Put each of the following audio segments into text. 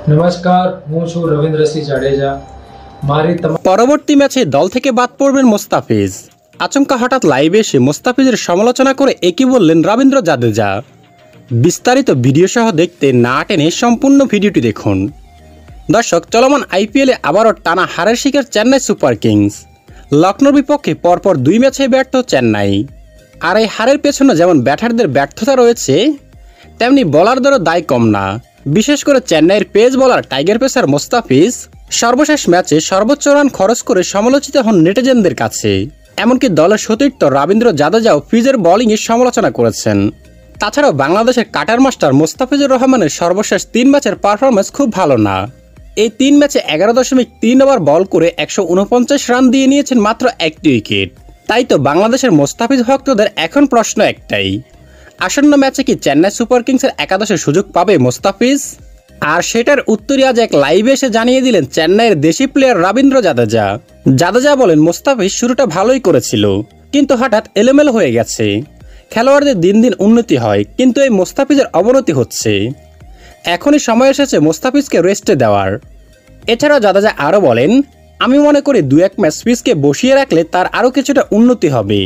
नमस्कार, હું છું રવિન્દ્રસિંહ જાડેજા। મારી পরবর্তী ম্যাচে দল থেকে বাদ পড়বেন মোস্তাফিজ। আচমকা হঠাৎ লাইভে এসে মোস্তাফিজের সমালোচনা করে একই বললেন রবীন্দ্র জাদেজা। বিস্তারিত ভিডিও সহ দেখতে না টেনে সম্পূর্ণ ভিডিওটি দেখুন। দর্শক, চলমান আইপিএলে আবারও টানা হারের শিকার চেন্নাই সুপার কিংস। লখনৌর বিপক্ষে পরপর 2 ম্যাচে ব্যর্থ চেন্নাই। আর এই হারের পেছনে যেমন ব্যাটারদের ব্যর্থতা রয়েছে, তেমনি বোলারদেরও দায় কম না। বিশেষ করে চেন্নাইয়ের pace bowler tiger pacer Mustafiz সর্বশেষ ম্যাচে সর্বোচ্চ রান খরচ করে সমালোচিত হন নেটিজেনদের কাছে। এমনকি দলের সতীর্থ রবীন্দ্র জাদেজাও ফিজের বোলিংয়ের সমালোচনা করেছেন। তাছাড়াও বাংলাদেশের কাটার মাস্টার মোস্তাফিজুর রহমানের সর্বশেষ 3 ম্যাচের পারফরমেন্স খুব ভালো না। এই 3 ম্যাচে 11.3 ওভার বল করে 149 রান দিয়ে নিয়েছেন মাত্র 1টি উইকেট। তাই তো বাংলাদেশের মোস্তাফিজ ভক্তদের এখন প্রশ্ন একটাই, আসন্ন ম্যাচে কি চেন্নাই সুপার কিংসের একাদশে সুযোগ পাবে মোস্তাফিজ? আর সেটার উত্তরই আজ এক লাইভে এসে জানিয়ে দিলেন চেন্নাইয়ের দেশি প্লেয়ার রবীন্দ্র জাদেজা। জাদেজা বলেন, মোস্তাফিজ শুরুটা ভালোই করেছিল, কিন্তু হঠাৎ এলোমেলো হয়ে গেছে। খেলোয়াড়দের দিন দিন উন্নতি হয়, কিন্তু এই মোস্তাফিজের অবনতি হচ্ছে। এখনই সময় এসেছে মোস্তাফিজকে রেস্টে দেওয়ার। এছাড়াও জাদেজা আরও বলেন, আমি মনে করি 2-1 ম্যাচ স্পিসকে বসিয়ে রাখলে তার আরও কিছুটা উন্নতি হবে।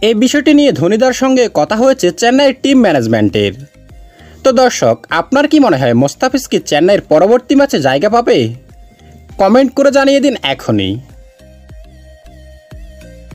এই বিষয়টি নিয়ে ধোনিদার সঙ্গে কথা হয়েছে চেন্নাইয়ের টিম ম্যানেজমেন্টের। তো দর্শক, আপনার কি মনে হয় মোস্তাফিজ কি চেন্নাইয়ের পরবর্তী ম্যাচে জায়গা পাবে? কমেন্ট করে জানিয়ে দিন এখনই।